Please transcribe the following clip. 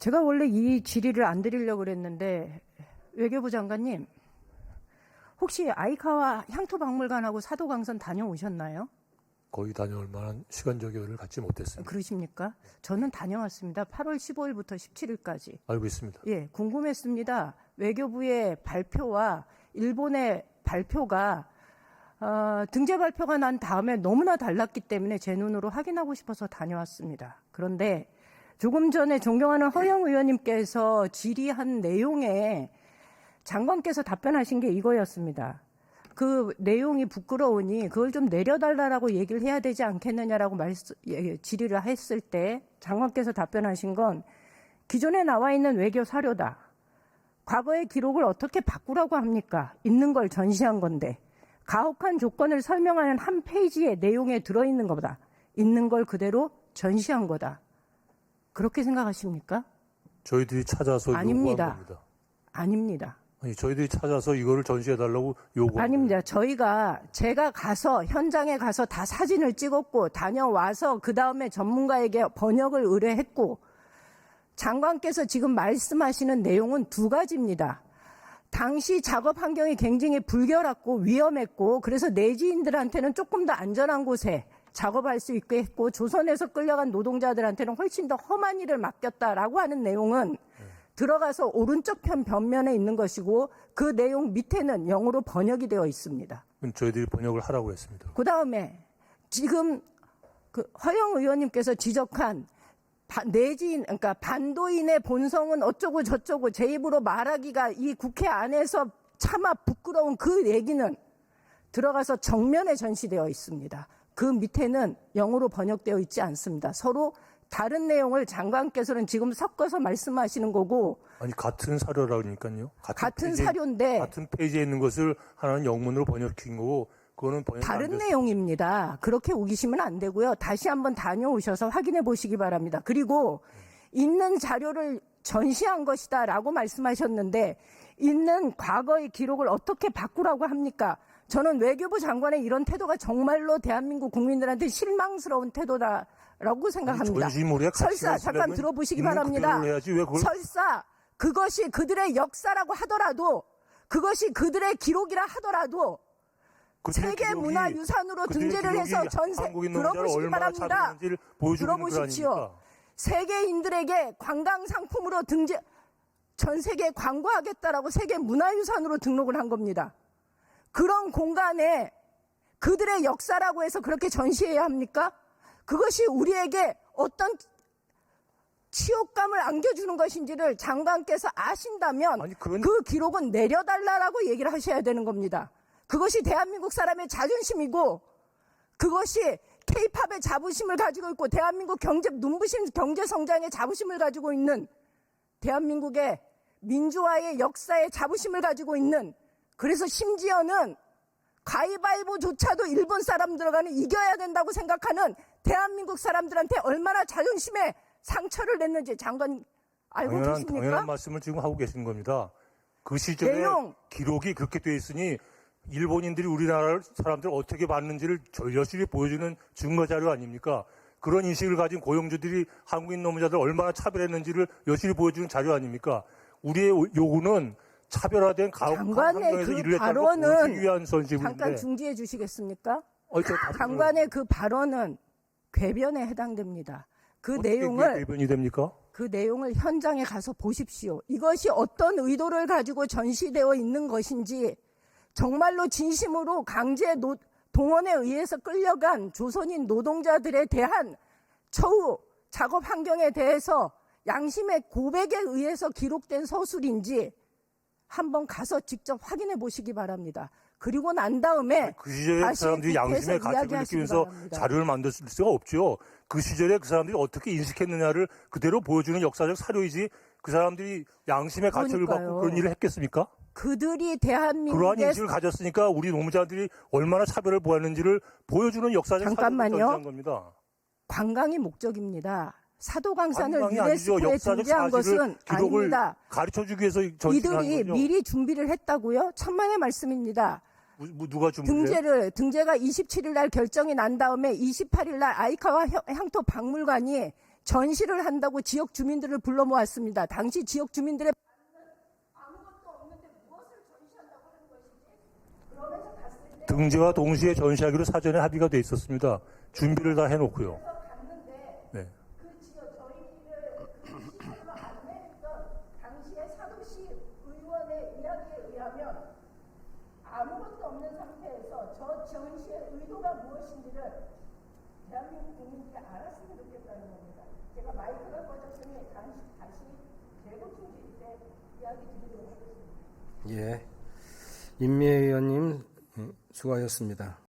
제가 원래 이 질의를 안 드리려고 그랬는데 외교부 장관님 혹시 아이카와 향토박물관하고 사도강선 다녀오셨나요? 거의 다녀올 만한 시간적 여유를 갖지 못했습니다. 그러십니까? 저는 다녀왔습니다. 8월 15일부터 17일까지. 알고 있습니다. 예, 궁금했습니다. 외교부의 발표와 일본의 발표가 등재 발표가 난 다음에 너무나 달랐기 때문에 제 눈으로 확인하고 싶어서 다녀왔습니다. 그런데 조금 전에 존경하는 허영 의원님께서 질의한 내용에 장관께서 답변하신 게 이거였습니다. 그 내용이 부끄러우니 그걸 좀 내려달라고 얘기를 해야 되지 않겠느냐라고 질의를 했을 때 장관께서 답변하신 건 기존에 나와 있는 외교 사료다. 과거의 기록을 어떻게 바꾸라고 합니까? 있는 걸 전시한 건데 가혹한 조건을 설명하는 한 페이지의 내용에 들어있는 것보다 있는 걸 그대로 전시한 거다. 그렇게 생각하십니까? 저희들이 찾아서 아닙니다. 요구한 겁니다. 아닙니다. 아니, 저희들이 찾아서 이거를 전시해달라고 요구한 아닙니다. 제가 가서 현장에 가서 다 사진을 찍었고 다녀와서 그 다음에 전문가에게 번역을 의뢰했고 장관께서 지금 말씀하시는 내용은 두 가지입니다. 당시 작업 환경이 굉장히 불결했고 위험했고 그래서 내지인들한테는 조금 더 안전한 곳에 작업할 수 있게 했고 조선에서 끌려간 노동자들한테는 훨씬 더 험한 일을 맡겼다라고 하는 내용은 들어가서 오른쪽 편 변면에 있는 것이고 그 내용 밑에는 영어로 번역이 되어 있습니다. 저희들이 번역을 하라고 했습니다. 그다음에 지금 그 허영 의원님께서 지적한 내지인, 그러니까 반도인의 본성은 어쩌고 저쩌고 제 입으로 말하기가 이 국회 안에서 차마 부끄러운 그 얘기는 들어가서 정면에 전시되어 있습니다. 그 밑에는 영어로 번역되어 있지 않습니다. 서로 다른 내용을 장관께서는 지금 섞어서 말씀하시는 거고. 아니, 같은 사료라니까요. 같은 사료인데. 같은 페이지에 있는 것을 하나는 영문으로 번역한 거고, 그거는 번역이 다른 내용입니다. 그렇게 우기시면 안 되고요. 다시 한번 다녀오셔서 확인해 보시기 바랍니다. 그리고 있는 자료를 전시한 것이다라고 말씀하셨는데 있는 과거의 기록을 어떻게 바꾸라고 합니까? 저는 외교부 장관의 이런 태도가 정말로 대한민국 국민들한테 실망스러운 태도다라고 생각합니다. 설사 잠깐 들어보시기 바랍니다. 설사 그것이 그들의 역사라고 하더라도 그것이 그들의 기록이라 하더라도 세계문화유산으로 등재를 해서 들어보시기 바랍니다. 들어보십시오. 세계인들에게 관광상품으로 전 세계에 광고하겠다라고 세계문화유산으로 등록을 한 겁니다. 그런 공간에 그들의 역사라고 해서 그렇게 전시해야 합니까? 그것이 우리에게 어떤 치욕감을 안겨주는 것인지를 장관께서 아신다면 그 기록은 내려달라고 얘기를 하셔야 되는 겁니다. 그것이 대한민국 사람의 자존심이고 그것이 K-팝의 자부심을 가지고 있고 대한민국 눈부신 경제성장의 자부심을 가지고 있는 대한민국의 민주화의 역사의 자부심을 가지고 있는 그래서 심지어는 가위바위보조차도 일본 사람들과는 이겨야 된다고 생각하는 대한민국 사람들한테 얼마나 자존심에 상처를 냈는지 장관 알고 계십니까? 당연한 말씀을 지금 하고 계신 겁니다. 그 시절에 기록이 그렇게 돼 있으니 일본인들이 우리나라 사람들을 어떻게 봤는지를 여실히 보여주는 증거 자료 아닙니까? 그런 인식을 가진 고용주들이 한국인 노무자들 얼마나 차별했는지를 여실히 보여주는 자료 아닙니까? 우리의 요구는 차별화된 가혹한 환경에서 일을 했다고 보여주기 위한 선심인데. 잠깐 중지해 주시겠습니까? 장관의 그 발언은 궤변에 해당됩니다. 그 내용을 궤변이 됩니까? 그 내용을 현장에 가서 보십시오. 이것이 어떤 의도를 가지고 전시되어 있는 것인지 정말로 진심으로 강제 동원에 의해서 끌려간 조선인 노동자들에 대한 처우 작업 환경에 대해서 양심의 고백에 의해서 기록된 서술인지 한번 가서 직접 확인해 보시기 바랍니다. 그리고 난 다음에 그 시절에 그 사람들이 양심의 가책을 느끼면서 자료를 만들었을 수가 없죠. 그 시절에 그 사람들이 어떻게 인식했느냐를 그대로 보여주는 역사적 사료이지 그 사람들이 양심의 가책을 받고 그런 일을 했겠습니까? 그들이 대한민국에 그러한 인식을 가졌으니까 우리 노무자들이 얼마나 차별을 보았는지를 보여주는 역사적 사료를 전시한 겁니다. 관광이 목적입니다. 사도강산을 유네스코에 등재한 것은 아닙니다. 가르쳐주기 위해서 전시한 거죠. 이들이 미리 준비를 했다고요? 천만의 말씀입니다. 누가 준비를 등재가 27일 날 결정이 난 다음에 28일 날 아이카와 향토 박물관이 전시를 한다고 지역 주민들을 불러 모았습니다. 당시 지역 주민들의 아무것도 없는데 무엇을 전시한다고 하는 것이지? 그러면서 갔을 때 등재와 동시에 전시하기로 사전에 합의가 돼 있었습니다. 준비를 다 해놓고요. 갔는데 네. 그 지역 저희를 그 시설로 안내했던 당시의 사도시 의원의 이야기에 의하면 아무것도 없는 상태에서 저 전시의 의도가 무엇인지를 대한민국 국민들이 알았으면 좋겠다는 겁니다. 제가 마이크가 꺼졌으니 다시 재고충질 때 이야기 드리도록 하겠습니다. 예. 임미애 의원님 수고하셨습니다.